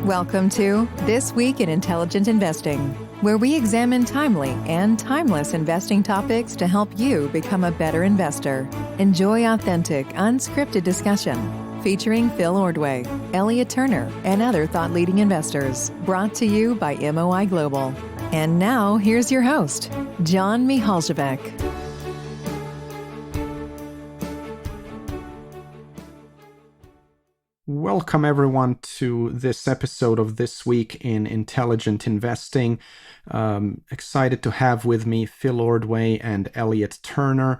Welcome to This Week in Intelligent Investing, where we examine timely and timeless investing topics to help you become a better investor. Enjoy authentic, unscripted discussion featuring Phil Ordway, Elliot Turner, and other thought-leading investors, brought to you by MOI Global. And now, here's your host, John Mihaljevic. Welcome everyone to this episode of This Week in Intelligent Investing. Excited to have with me Phil Ordway and Elliot Turner.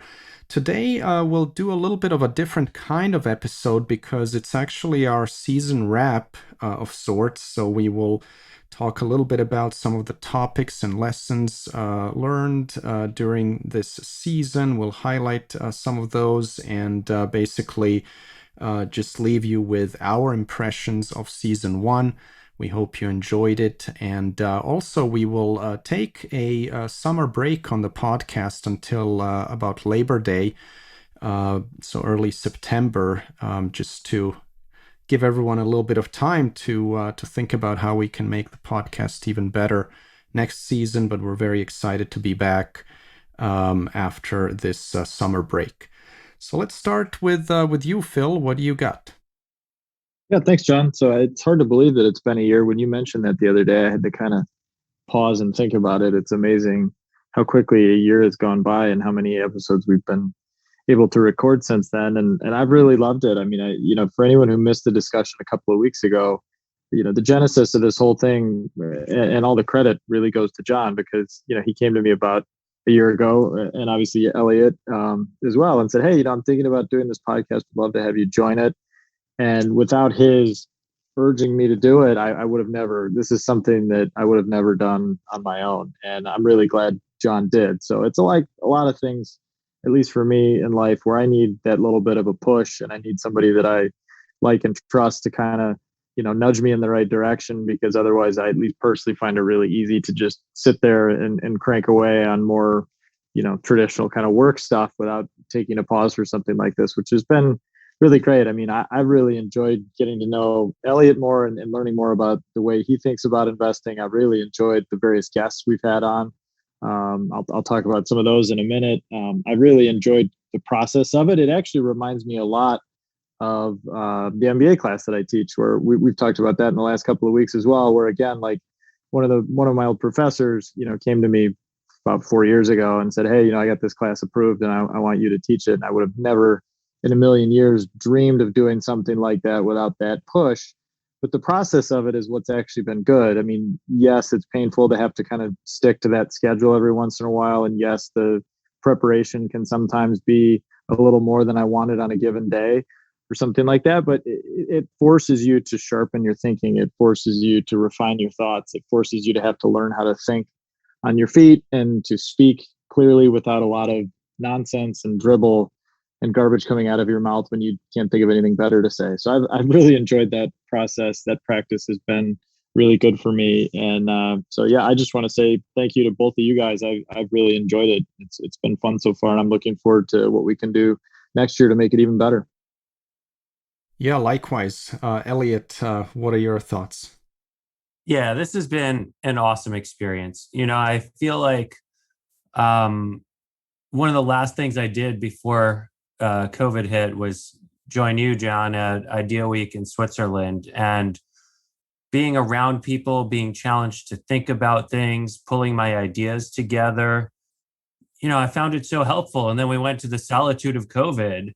Today we'll do a little bit of a different kind of episode because it's actually our season wrap of sorts. So we will talk a little bit about some of the topics and lessons learned during this season. We'll highlight some of those and basically just leave you with our impressions of season one. We hope you enjoyed it. And also we will take a summer break on the podcast until about Labor Day, so early September, just to give everyone a little bit of time to think about how we can make the podcast even better next season. But we're very excited to be back after this summer break. So let's start with you, Phil. What do you got? Yeah, thanks, John. So it's hard to believe that it's been a year. When you mentioned that the other day, I had to kind of pause and think about it. It's amazing how quickly a year has gone by and how many episodes we've been able to record since then. And I've really loved it. I mean, for anyone who missed the discussion a couple of weeks ago, the genesis of this whole thing and all the credit really goes to John because, he came to me about a year ago, and obviously Elliot as well, and said, hey, I'm thinking about doing this podcast. Would love to have you join it. And without his urging me to do it, I would have never, this is something that I would have never done on my own. And I'm really glad John did. So it's like a lot of things, at least for me in life, where I need that little bit of a push and I need somebody that I like and trust to kind of, nudge me in the right direction, because otherwise I at least personally find it really easy to just sit there and crank away on more, traditional kind of work stuff without taking a pause for something like this, which has been really great. I mean, I really enjoyed getting to know Elliot more and learning more about the way he thinks about investing. I've really enjoyed the various guests we've had on. I'll talk about some of those in a minute. I really enjoyed the process of it. It actually reminds me a lot of the MBA class that I teach, where we've talked about that in the last couple of weeks as well, where again, like one of my old professors, came to me about 4 years ago and said, hey, I got this class approved and I want you to teach it. And I would have never in a million years dreamed of doing something like that without that push. But the process of it is what's actually been good. I mean, yes, it's painful to have to kind of stick to that schedule every once in a while. And yes, the preparation can sometimes be a little more than I wanted on a given day or something like that. But it forces you to sharpen your thinking. It forces you to refine your thoughts. It forces you to have to learn how to think on your feet and to speak clearly without a lot of nonsense and dribble and garbage coming out of your mouth when you can't think of anything better to say. So I've really enjoyed that process. That practice has been really good for me. And so, yeah, I just want to say thank you to both of you guys. I've really enjoyed it. It's been fun so far, and I'm looking forward to what we can do next year to make it even better. Yeah, likewise. Elliot, what are your thoughts? Yeah, this has been an awesome experience. I feel like one of the last things I did before COVID hit was join you, John, at Idea Week in Switzerland, and being around people, being challenged to think about things, pulling my ideas together. I found it so helpful. And then we went to the solitude of COVID,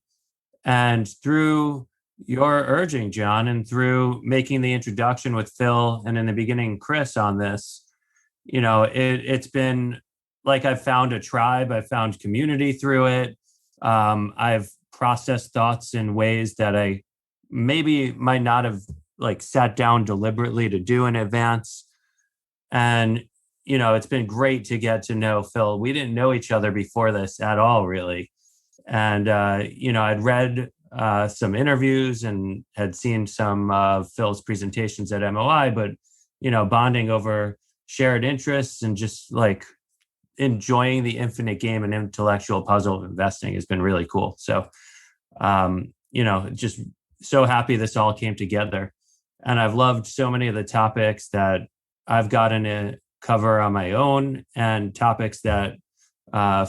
and through your urging, John, and through making the introduction with Phil and in the beginning, Chris, on this, it's been like I've found a tribe. I've found community through it. I've processed thoughts in ways that I maybe might not have sat down deliberately to do in advance. And, it's been great to get to know Phil. We didn't know each other before this at all, really. And, I'd read some interviews and had seen some of Phil's presentations at MOI, but, bonding over shared interests and just enjoying the infinite game and intellectual puzzle of investing has been really cool. So, just so happy this all came together. And I've loved so many of the topics that I've gotten to cover on my own and topics that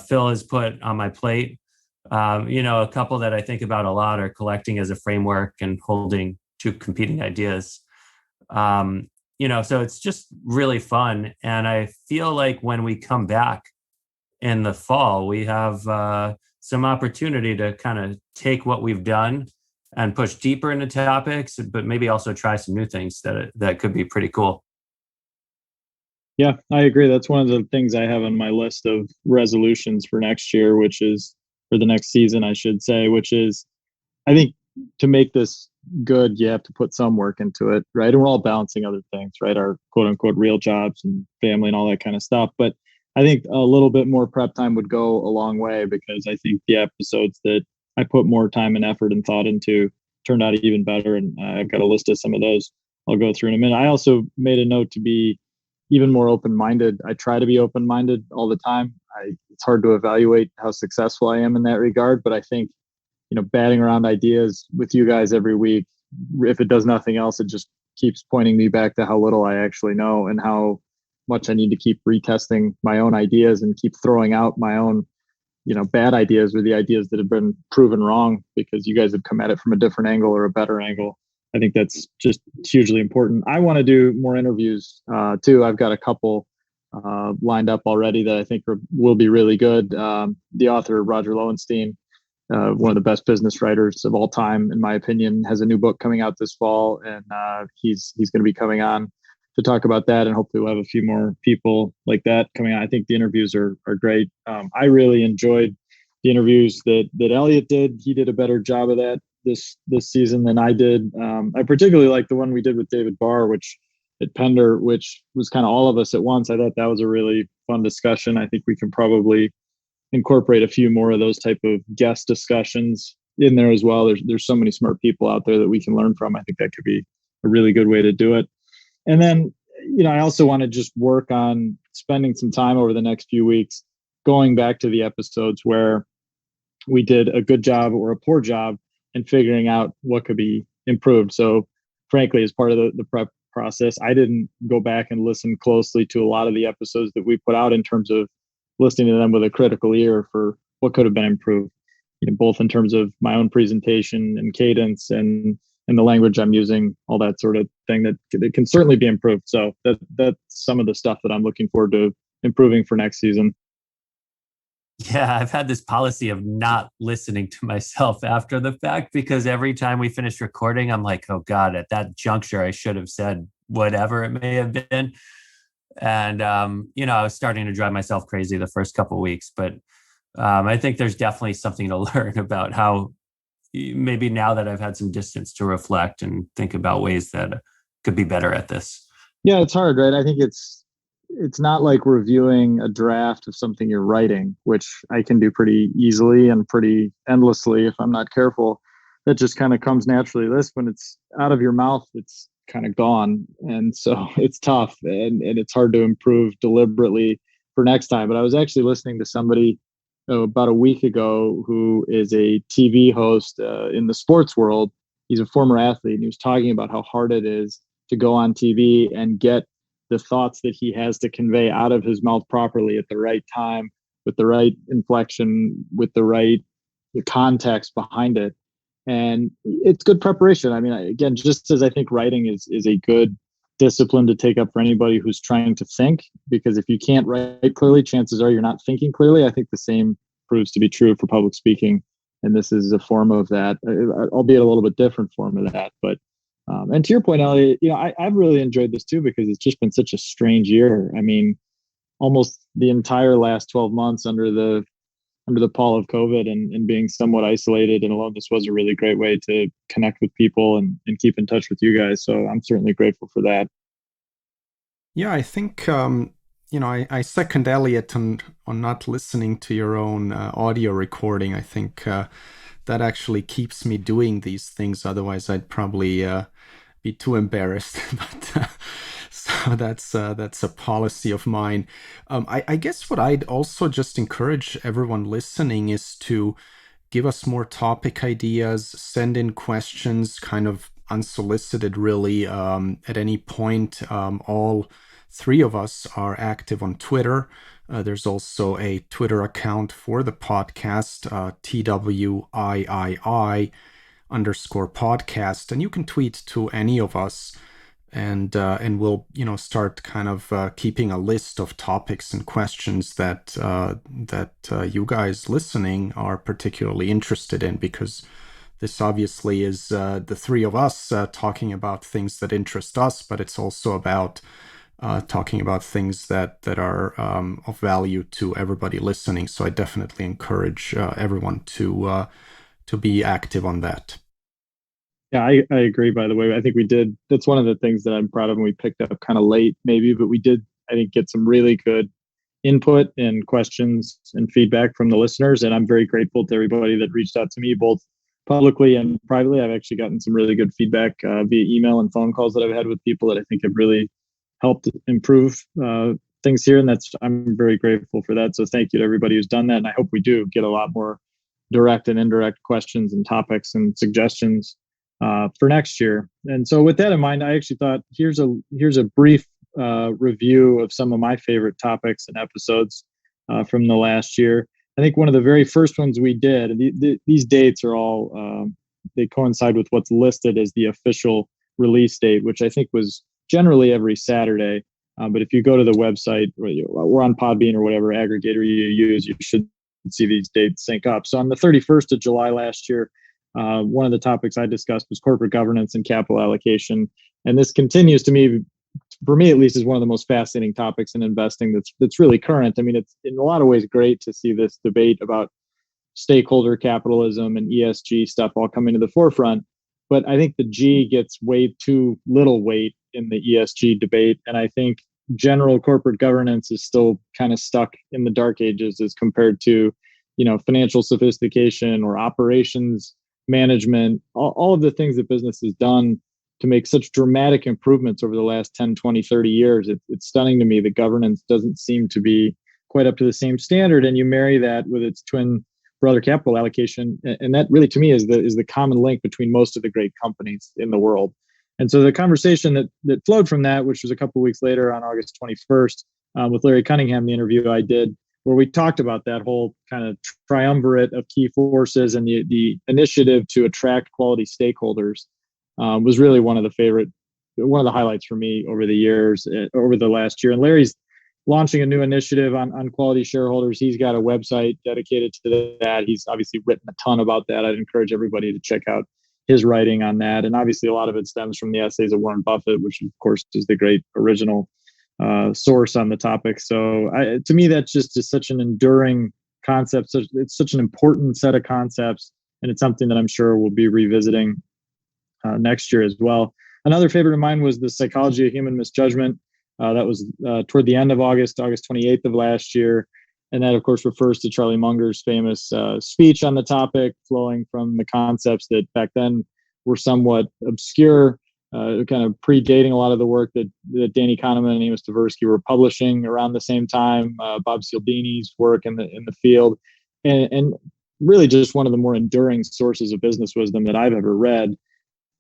Phil has put on my plate. A couple that I think about a lot are collecting as a framework and holding two competing ideas. So it's just really fun. And I feel like when we come back in the fall, we have some opportunity to kind of take what we've done and push deeper into topics, but maybe also try some new things that could be pretty cool. Yeah, I agree. That's one of the things I have on my list of resolutions for next year, which is for the next season, I should say, which is I think to make this good, you have to put some work into it, right? And we're all balancing other things, right? Our quote unquote real jobs and family and all that kind of stuff. But I think a little bit more prep time would go a long way, because I think the episodes that I put more time and effort and thought into turned out even better. And I've got a list of some of those I'll go through in a minute. I also made a note to be even more open-minded. I try to be open-minded all the time. It's hard to evaluate how successful I am in that regard, but I think, batting around ideas with you guys every week, if it does nothing else, it just keeps pointing me back to how little I actually know and how much I need to keep retesting my own ideas and keep throwing out my own, bad ideas or the ideas that have been proven wrong because you guys have come at it from a different angle or a better angle. I think that's just hugely important. I want to do more interviews too. I've got a couple lined up already that I think will be really good. The author, Roger Lowenstein, one of the best business writers of all time, in my opinion, has a new book coming out this fall, and he's going to be coming on to talk about that, and hopefully we'll have a few more people like that coming on. I think the interviews are great. I really enjoyed the interviews that Elliot did. He did a better job of that this season than I did. I particularly like the one we did with David Barr, which at Pender, which was kind of all of us at once. I thought that was a really fun discussion. I think we can probably incorporate a few more of those type of guest discussions in there as well. There's so many smart people out there that we can learn from. I think that could be a really good way to do it. And then, I also want to just work on spending some time over the next few weeks, going back to the episodes where we did a good job or a poor job and figuring out what could be improved. So frankly, as part of the prep process, I didn't go back and listen closely to a lot of the episodes that we put out in terms of listening to them with a critical ear for what could have been improved, both in terms of my own presentation and cadence and the language I'm using, all that sort of thing that can certainly be improved. So that's some of the stuff that I'm looking forward to improving for next season. Yeah, I've had this policy of not listening to myself after the fact, because every time we finish recording, I'm like, oh God, at that juncture, I should have said whatever it may have been. And, I was starting to drive myself crazy the first couple of weeks, but I think there's definitely something to learn about how maybe now that I've had some distance to reflect and think about ways that could be better at this. Yeah, it's hard, right? I think it's not like reviewing a draft of something you're writing, which I can do pretty easily and pretty endlessly if I'm not careful. That just kind of comes naturally. This, when it's out of your mouth, it's kind of gone. And so it's tough and it's hard to improve deliberately for next time. But I was actually listening to somebody about a week ago who is a TV host in the sports world. He's a former athlete, and he was talking about how hard it is to go on TV and get the thoughts that he has to convey out of his mouth properly at the right time, with the right inflection, with the right context behind it. And it's good preparation. I mean, again, just as I think writing is a good discipline to take up for anybody who's trying to think, because if you can't write clearly, chances are you're not thinking clearly. I think the same proves to be true for public speaking. And this is a form of that, albeit a little bit different form of that. But and to your point, Elliot, I've really enjoyed this too, because it's just been such a strange year. I mean, almost the entire last 12 months under the pall of COVID and being somewhat isolated and alone, this was a really great way to connect with people and keep in touch with you guys. So I'm certainly grateful for that. Yeah, I think, I second Elliot on not listening to your own audio recording. I think that actually keeps me doing these things. Otherwise, I'd probably be too embarrassed. But so that's a policy of mine. I guess what I'd also just encourage everyone listening is to give us more topic ideas, send in questions, kind of unsolicited, really. At any point, all three of us are active on Twitter. There's also a Twitter account for the podcast, TWIII_podcast, and you can tweet to any of us, and we'll start kind of keeping a list of topics and questions that you guys listening are particularly interested in, because this obviously is the three of us talking about things that interest us, but it's also about talking about things that are of value to everybody listening. So I definitely encourage everyone to be active on that. Yeah, I agree, by the way. I think we did. That's one of the things that I'm proud of, and we picked up kind of late maybe, but we did, I think, get some really good input and questions and feedback from the listeners. And I'm very grateful to everybody that reached out to me, both publicly and privately. I've actually gotten some really good feedback via email and phone calls that I've had with people that I think have really helped improve things here. And I'm very grateful for that. So thank you to everybody who's done that. And I hope we do get a lot more direct and indirect questions and topics and suggestions for next year. And so with that in mind, I actually thought here's a brief review of some of my favorite topics and episodes from the last year. I think one of the very first ones we did, and these dates are all, they coincide with what's listed as the official release date, which I think was generally every Saturday. But if you go to the website, or on Podbean or whatever aggregator you use, you should see these dates sync up. So on the 31st of July last year, one of the topics I discussed was corporate governance and capital allocation. And this continues to me, for me at least, is one of the most fascinating topics in investing that's really current. I mean, it's in a lot of ways great to see this debate about stakeholder capitalism and ESG stuff all coming to the forefront. But I think the G gets way too little weight in the ESG debate. And I think general corporate governance is still kind of stuck in the dark ages as compared to, financial sophistication or operations management, all of the things that business has done to make such dramatic improvements over the last 10, 20, 30 years. It's stunning to me that governance doesn't seem to be quite up to the same standard. And you marry that with its twin brother, capital allocation. And that really, to me, is the common link between most of the great companies in the world. And so the conversation that flowed from that, which was a couple of weeks later on August 21st, with Larry Cunningham, the interview I did, where we talked about that whole kind of triumvirate of key forces and the initiative to attract quality stakeholders, was really one of the highlights for me over the years, over the last year. And Larry's launching a new initiative on quality shareholders. He's got a website dedicated to that. He's obviously written a ton about that. I'd encourage everybody to check out his writing on that. And obviously a lot of it stems from the essays of Warren Buffett, which of course is the great original source on the topic. So to me, that's just such an enduring concept. So it's such an important set of concepts, and it's something that I'm sure we'll be revisiting next year as well. Another favorite of mine was the psychology of human misjudgment. That was toward the end of August 28th of last year. And that, of course, refers to Charlie Munger's famous speech on the topic, flowing from the concepts that back then were somewhat obscure, kind of predating a lot of the work that Danny Kahneman and Amos Tversky were publishing around the same time, Bob Cialdini's work in the field, and really just one of the more enduring sources of business wisdom that I've ever read.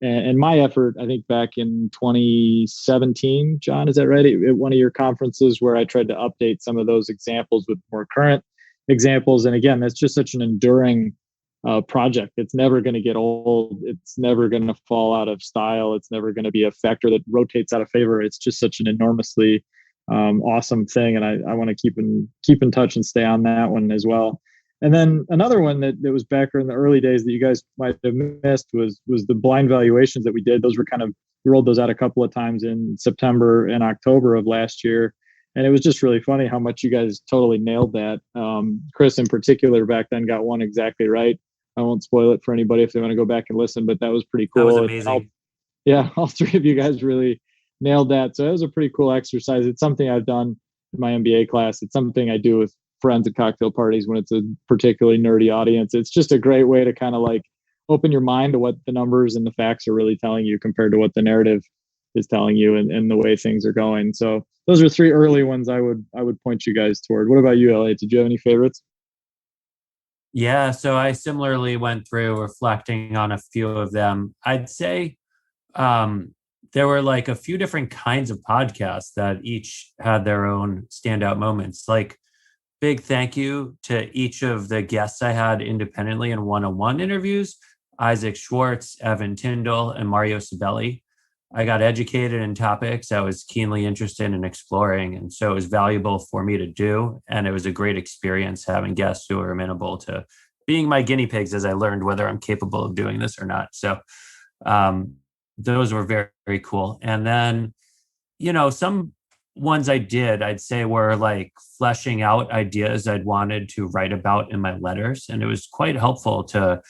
And my effort, I think back in 2017, John, is that right? At one of your conferences where I tried to update some of those examples with more current examples. And again, that's just such an enduring project. It's never going to get old. It's never going to fall out of style. It's never going to be a factor that rotates out of favor. It's just such an enormously awesome thing. And I want to keep in touch and stay on that one as well. And then another one that was back in the early days that you guys might have missed was the blind valuations that we did. Those were we rolled those out a couple of times in September and October of last year. And it was just really funny how much you guys totally nailed that. Chris in particular back then got one exactly right. I won't spoil it for anybody if they want to go back and listen, but that was pretty cool. That was amazing. All three of you guys really nailed that. So it was a pretty cool exercise. It's something I've done in my MBA class. It's something I do with friends at cocktail parties when it's a particularly nerdy audience. It's just a great way to kind of like open your mind to what the numbers and the facts are really telling you compared to what the narrative is telling you and the way things are going. So those are three early ones I would point you guys toward. What about you, Elliot? Did you have any favorites? Yeah, so I similarly went through reflecting on a few of them. I'd say there were like a few different kinds of podcasts that each had their own standout moments. Like, big thank you to each of the guests I had independently in one-on-one interviews: Isaac Schwartz, Evan Tyndall, and Mario Sabelli. I got educated in topics I was keenly interested in exploring, and so it was valuable for me to do. And it was a great experience having guests who were amenable to being my guinea pigs as I learned whether I'm capable of doing this or not. So those were very, very cool. And then, some ones I'd say were like fleshing out ideas I'd wanted to write about in my letters. And it was quite helpful to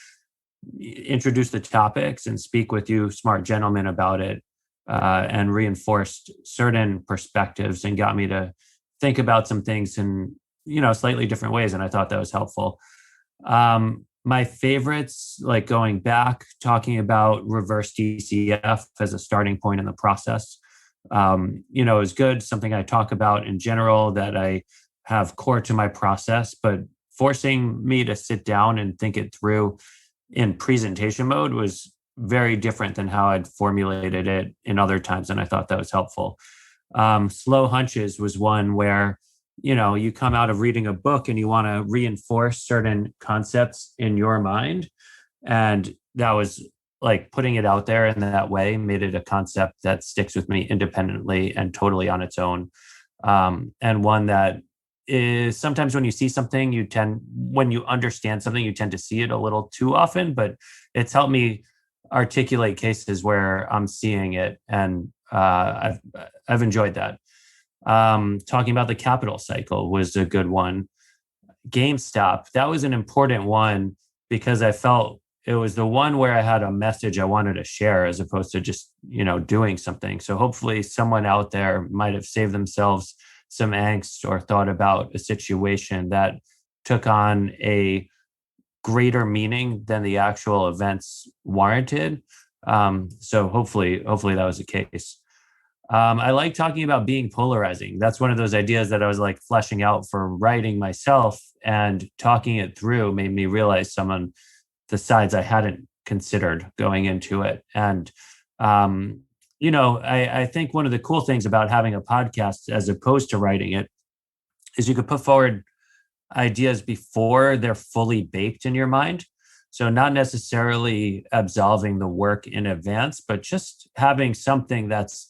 introduce the topics and speak with you smart gentlemen about it, and reinforced certain perspectives and got me to think about some things in, slightly different ways. And I thought that was helpful. My favorites, like going back, talking about reverse DCF as a starting point in the process, is good. Something I talk about in general that I have core to my process, but forcing me to sit down and think it through in presentation mode was very different than how I'd formulated it in other times. And I thought that was helpful. Slow hunches was one where, you come out of reading a book and you want to reinforce certain concepts in your mind. And that was like putting it out there in that way, made it a concept that sticks with me independently and totally on its own. And one that is sometimes when you see something, when you understand something, you tend to see it a little too often, but it's helped me articulate cases where I'm seeing it. And I've enjoyed that. Talking about the capital cycle was a good one. GameStop, that was an important one because I felt it was the one where I had a message I wanted to share as opposed to just, doing something. So hopefully someone out there might have saved themselves some angst or thought about a situation that took on a greater meaning than the actual events warranted. So hopefully that was the case. I like talking about being polarizing. That's one of those ideas that I was like fleshing out for writing myself, and talking it through made me realize some of the sides I hadn't considered going into it. And, I think one of the cool things about having a podcast as opposed to writing it is you could put forward ideas before they're fully baked in your mind. So not necessarily absolving the work in advance, but just having something that's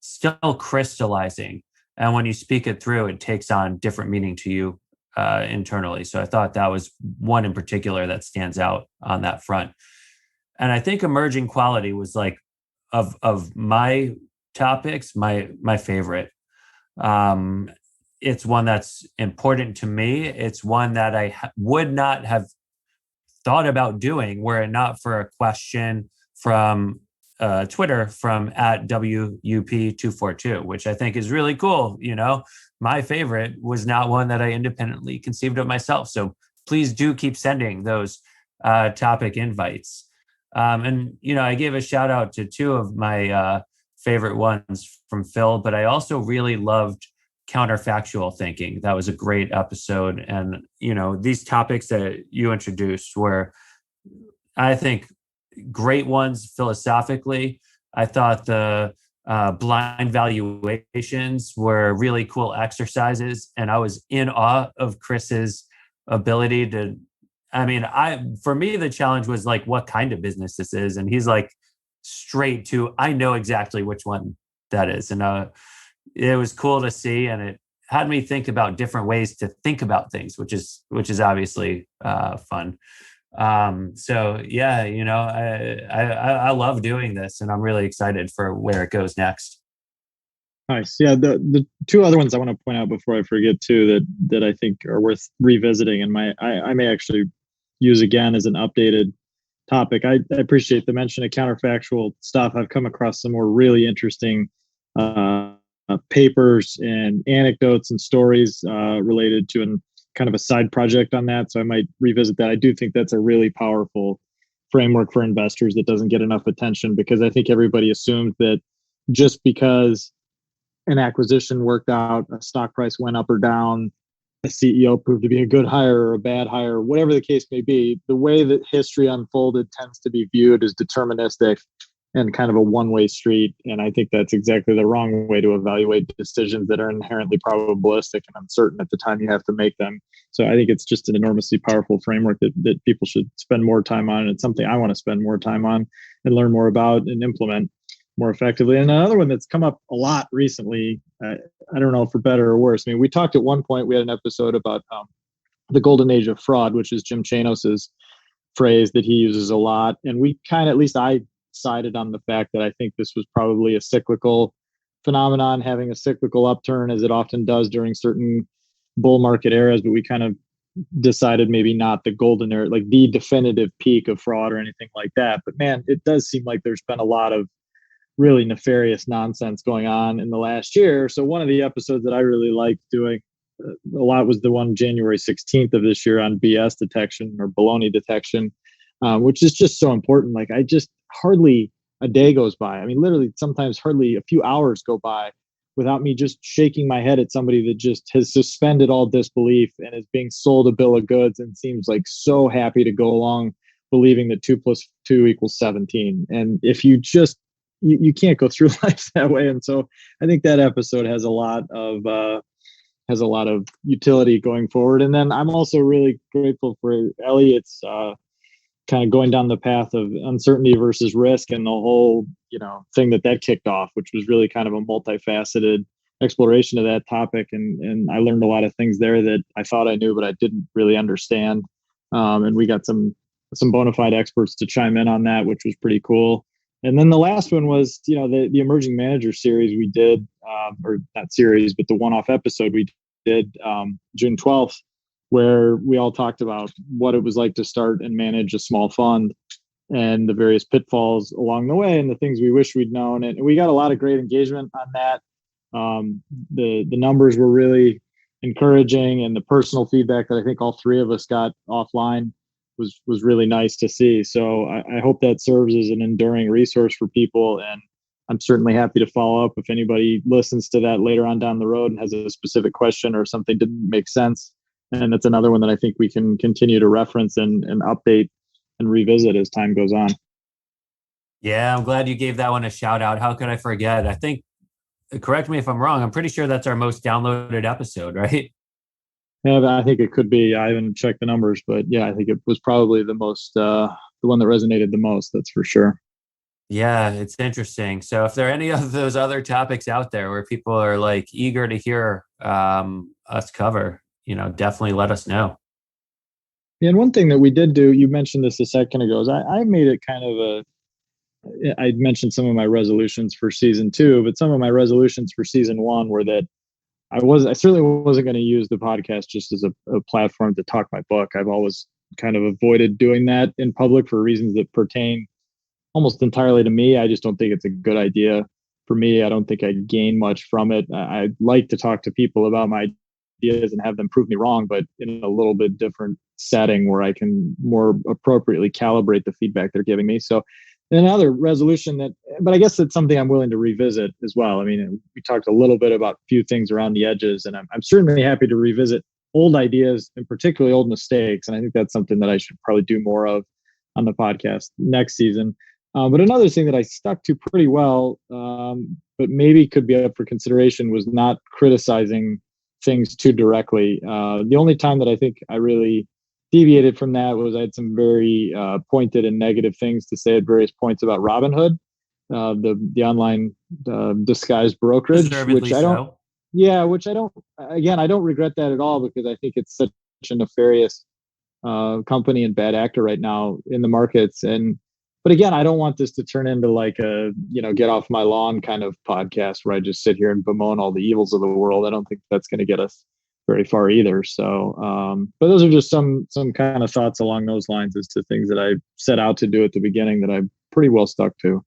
still crystallizing. And when you speak it through, it takes on different meaning to you internally. So I thought that was one in particular that stands out on that front. And I think emerging quality was like of my topics, my favorite. It's one that's important to me. It's one that I would not have thought about doing were it not for a question from Twitter from @WUP242, which I think is really cool. My favorite was not one that I independently conceived of myself. So please do keep sending those topic invites. And I gave a shout out to two of my favorite ones from Phil, but I also really loved counterfactual thinking. That was a great episode. And, these topics that you introduced were, I think, great ones philosophically. I thought the blind valuations were really cool exercises. And I was in awe of Chris's ability to, for me, the challenge was like, what kind of business this is. And he's like straight to, I know exactly which one that is. And it was cool to see. And it had me think about different ways to think about things, which is obviously fun. So yeah, I love doing this, and I'm really excited for where it goes next. Nice. Yeah. The two other ones I want to point out before I forget too, that I think are worth revisiting, and I may actually use again as an updated topic. I appreciate the mention of counterfactual stuff. I've come across some more really interesting papers and anecdotes and stories related to kind of a side project on that. So I might revisit that. I do think that's a really powerful framework for investors that doesn't get enough attention, because I think everybody assumes that just because an acquisition worked out, a stock price went up or down, a CEO proved to be a good hire or a bad hire, whatever the case may be, the way that history unfolded tends to be viewed as deterministic. and kind of a one-way street. And I think that's exactly the wrong way to evaluate decisions that are inherently probabilistic and uncertain at the time you have to make them. So I think it's just an enormously powerful framework that people should spend more time on. And it's something I want to spend more time on and learn more about and implement more effectively. And another one that's come up a lot recently, I don't know for better or worse. I mean, we talked at one point, we had an episode about the golden age of fraud, which is Jim Chanos's phrase that he uses a lot. And we kind of, at least I sided on the fact that I think this was probably a cyclical phenomenon, having a cyclical upturn as it often does during certain bull market eras. But we kind of decided maybe not the golden era, like the definitive peak of fraud or anything like that. But man, it does seem like there's been a lot of really nefarious nonsense going on in the last year. So one of the episodes that I really liked doing a lot was the one January 16th of this year on BS detection or baloney detection, which is just so important. Like, I just hardly a day goes by. I mean, literally sometimes hardly a few hours go by without me just shaking my head at somebody that just has suspended all disbelief and is being sold a bill of goods and seems like so happy to go along believing that 2 + 2 = 17. And if you just, you can't go through life that way. And so I think that episode has a lot of utility going forward. And then I'm also really grateful for Elliot's kind of going down the path of uncertainty versus risk and the whole, thing that kicked off, which was really kind of a multifaceted exploration of that topic. And I learned a lot of things there that I thought I knew, but I didn't really understand. And we got some bona fide experts to chime in on that, which was pretty cool. And then the last one was, the emerging manager series we did, or not series, but the one-off episode we did June 12th, where we all talked about what it was like to start and manage a small fund and the various pitfalls along the way and the things we wish we'd known. And we got a lot of great engagement on that. The numbers were really encouraging, and the personal feedback that I think all three of us got offline was really nice to see. So I hope that serves as an enduring resource for people. And I'm certainly happy to follow up if anybody listens to that later on down the road and has a specific question or something didn't make sense. And that's another one that I think we can continue to reference and update and revisit as time goes on. Yeah, I'm glad you gave that one a shout out. How could I forget? I think, correct me if I'm wrong, I'm pretty sure that's our most downloaded episode, right? Yeah, I think it could be. I haven't checked the numbers, but yeah, I think it was probably the one that resonated the most. That's for sure. Yeah, it's interesting. So if there are any of those other topics out there where people are like eager to hear us cover, definitely let us know. And one thing that we did do, you mentioned this a second ago, is I made it kind of I mentioned some of my resolutions for season 2, but some of my resolutions for season 1 were that I certainly wasn't going to use the podcast just as a platform to talk my book. I've always kind of avoided doing that in public for reasons that pertain almost entirely to me. I just don't think it's a good idea for me. I don't think I'd gain much from it. I'd like to talk to people about my ideas and have them prove me wrong, but in a little bit different setting where I can more appropriately calibrate the feedback they're giving me. So another resolution but I guess it's something I'm willing to revisit as well. I mean, we talked a little bit about a few things around the edges, and I'm certainly happy to revisit old ideas and particularly old mistakes. And I think that's something that I should probably do more of on the podcast next season. But another thing that I stuck to pretty well, but maybe could be up for consideration, was not criticizing things too directly. The only time that I think I really deviated from that was I had some very pointed and negative things to say at various points about Robinhood, the online disguised brokerage, which I don't. So. Yeah, which I don't. Again, I don't regret that at all, because I think it's such a nefarious company and bad actor right now in the markets. But again, I don't want this to turn into like a, get off my lawn kind of podcast where I just sit here and bemoan all the evils of the world. I don't think that's going to get us very far either. So, but those are just some kind of thoughts along those lines as to things that I set out to do at the beginning that I pretty well stuck to.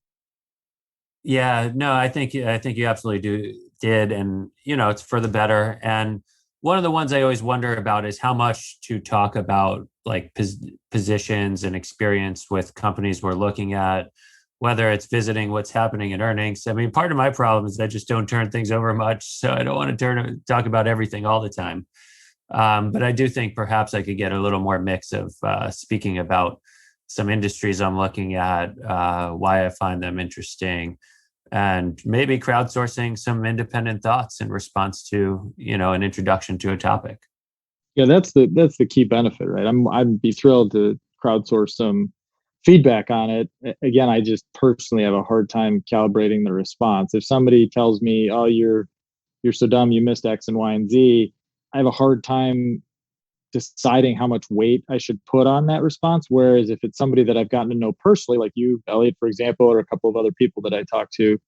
Yeah, no, I think you absolutely did. And, it's for the better. And one of the ones I always wonder about is how much to talk about like positions and experience with companies we're looking at, whether it's visiting what's happening in earnings. I mean, part of my problem is I just don't turn things over much. So I don't want to talk about everything all the time. But I do think perhaps I could get a little more mix of speaking about some industries I'm looking at, why I find them interesting, and maybe crowdsourcing some independent thoughts in response to, an introduction to a topic. Yeah, that's the key benefit, right? I'd be thrilled to crowdsource some feedback on it. Again, I just personally have a hard time calibrating the response. If somebody tells me, "Oh, you're so dumb, you missed X and Y and Z," I have a hard time deciding how much weight I should put on that response. Whereas if it's somebody that I've gotten to know personally, like you, Elliot, for example, or a couple of other people that I talk to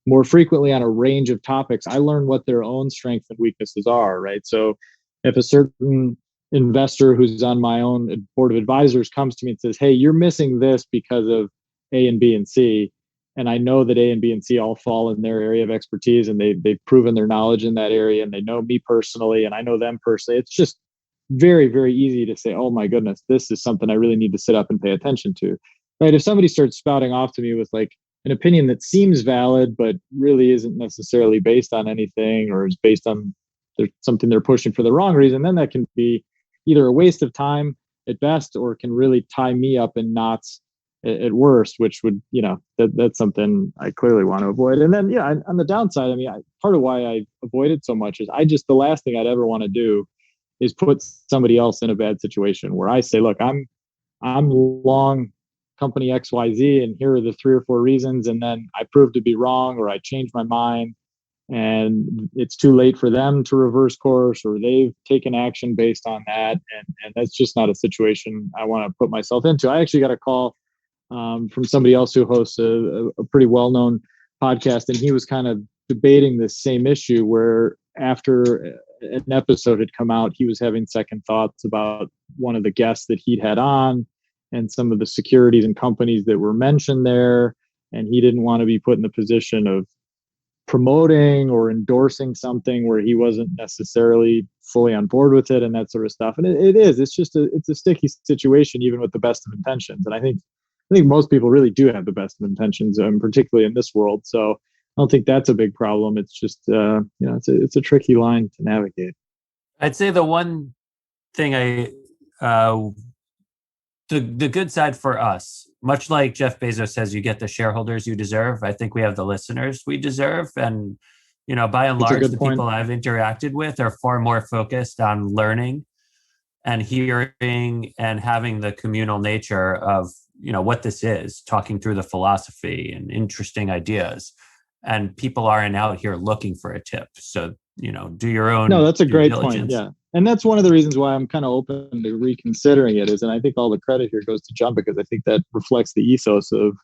more frequently on a range of topics, I learn what their own strengths and weaknesses are, right? So if a certain investor who's on my own board of advisors comes to me and says, "Hey, you're missing this because of A and B and C," and I know that A and B and C all fall in their area of expertise, and they've proven their knowledge in that area, and they know me personally, and I know them personally, it's just very, very easy to say, "Oh my goodness, this is something I really need to sit up and pay attention to." Right? If somebody starts spouting off to me with like an opinion that seems valid but really isn't necessarily based on anything, or is based on something they're pushing for the wrong reason, then that can be either a waste of time at best, or can really tie me up in knots at worst, which would, that's something I clearly want to avoid. And then, yeah, on the downside, I mean, part of why I avoid it so much is the last thing I'd ever want to do is put somebody else in a bad situation where I say, "Look, I'm long company XYZ, and here are the 3 or 4 reasons," and then I prove to be wrong, or I change my mind, and it's too late for them to reverse course, or they've taken action based on that, and that's just not a situation I want to put myself into. I actually got a call from somebody else who hosts a pretty well-known podcast, and he was kind of debating this same issue, where after an episode had come out, he was having second thoughts about one of the guests that he'd had on, and some of the securities and companies that were mentioned there, and he didn't want to be put in the position of promoting or endorsing something where he wasn't necessarily fully on board with it, and that sort of stuff. And it's just it's a sticky situation, even with the best of intentions. And I think most people really do have the best of intentions, particularly in this world. So I don't think that's a big problem. It's just it's a tricky line to navigate. I'd say the one thing the good side for us, much like Jeff Bezos says, you get the shareholders you deserve, I think we have the listeners we deserve. And, by and large, the people I've interacted with are far more focused on learning and hearing and having the communal nature of, what this is, talking through the philosophy and interesting ideas. And people aren't out here looking for a tip. So, do your own. No, that's a great diligence. point. Yeah. And that's one of the reasons why I'm kind of open to reconsidering it and I think all the credit here goes to John, because I think that reflects the ethos of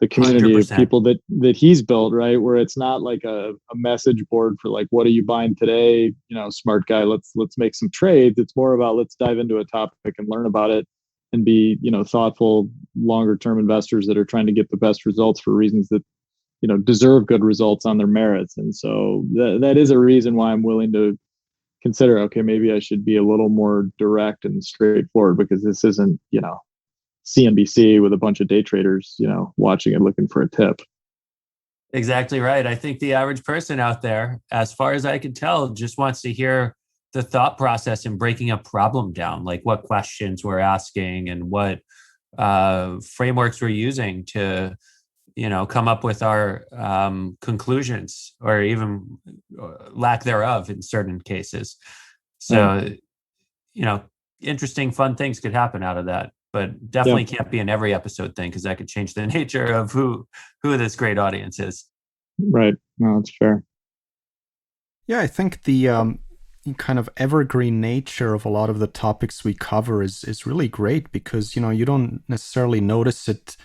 the community 100%. Of people that he's built, right? Where it's not like a message board for like, what are you buying today? Smart guy, let's make some trades. It's more about, let's dive into a topic and learn about it and be, thoughtful, longer term investors that are trying to get the best results for reasons that, deserve good results on their merits. And so that is a reason why I'm willing to consider, okay, maybe I should be a little more direct and straightforward, because this isn't, CNBC with a bunch of day traders, watching and looking for a tip. Exactly right. I think the average person out there, as far as I can tell, just wants to hear the thought process in breaking a problem down, like what questions we're asking and what frameworks we're using to, come up with our conclusions, or even lack thereof in certain cases. So, interesting, fun things could happen out of that, but definitely can't be an every episode thing, because that could change the nature of who this great audience is. Right. No, that's fair. Yeah, I think the kind of evergreen nature of a lot of the topics we cover is really great, because, you don't necessarily notice it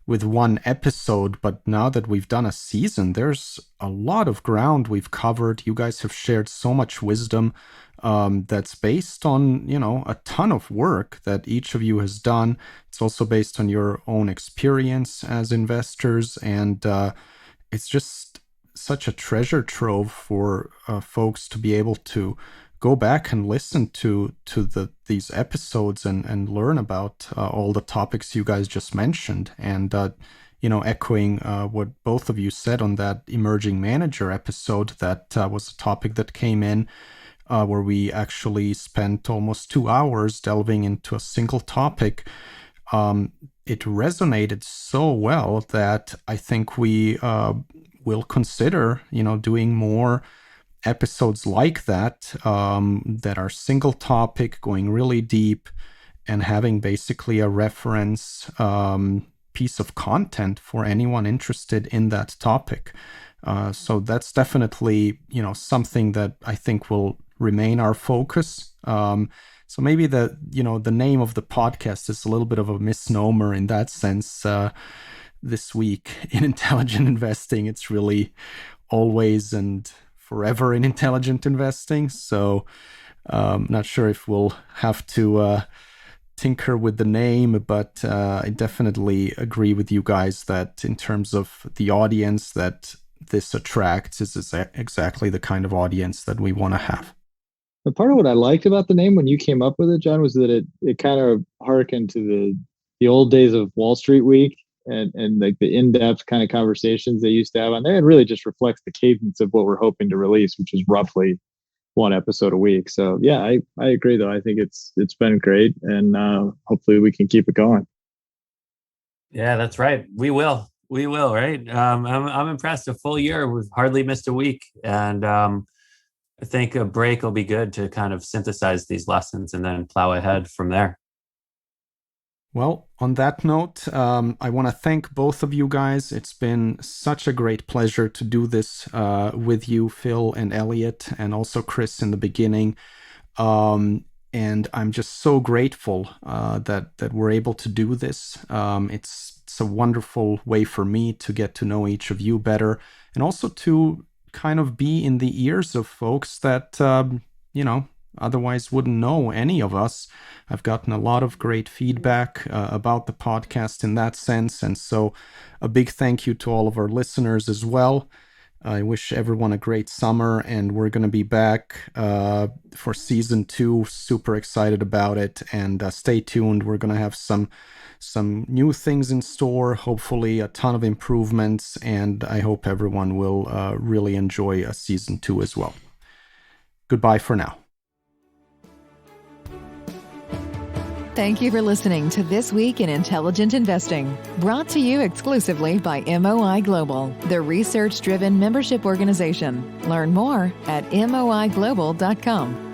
with one episode, but now that we've done a season, there's a lot of ground we've covered. You guys have shared so much wisdom that's based on, a ton of work that each of you has done. It's also based on your own experience as investors, and it's just such a treasure trove for folks to be able to go back and listen to these episodes and learn about all the topics you guys just mentioned. And, echoing what both of you said on that emerging manager episode, that was a topic that came in where we actually spent almost 2 hours delving into a single topic. it resonated so well that I think we will consider, doing more episodes like that, that are single topic, going really deep, and having basically a reference piece of content for anyone interested in that topic. So that's definitely, something that I think will remain our focus. So maybe the name of the podcast is a little bit of a misnomer in that sense. This week in intelligent investing, it's really always and forever in intelligent investing. So not sure if we'll have to tinker with the name, but I definitely agree with you guys that in terms of the audience that this attracts is exactly the kind of audience that we want to have. But part of what I liked about the name when you came up with it, John, was that it kind of harkened to the old days of Wall Street Week and like the in-depth kind of conversations they used to have on there. It really just reflects the cadence of what we're hoping to release, which is roughly one episode a week. So yeah, I agree though. I think it's been great, and hopefully we can keep it going. Yeah, that's right. We will, right? I'm impressed. A full year, we've hardly missed a week, and I think a break will be good to kind of synthesize these lessons and then plow ahead from there. Well, on that note, I want to thank both of you guys. It's been such a great pleasure to do this with you, Phil and Elliot, and also Chris in the beginning. And I'm just so grateful that we're able to do this. It's a wonderful way for me to get to know each of you better, and also to kind of be in the ears of folks that, otherwise wouldn't know any of us. I've gotten a lot of great feedback about the podcast in that sense. And so a big thank you to all of our listeners as well. I wish everyone a great summer, and we're going to be back for season 2. Super excited about it, and stay tuned. We're going to have some new things in store, hopefully a ton of improvements, and I hope everyone will really enjoy season 2 as well. Goodbye for now. Thank you for listening to This Week in Intelligent Investing, brought to you exclusively by MOI Global, the research-driven membership organization. Learn more at moiglobal.com.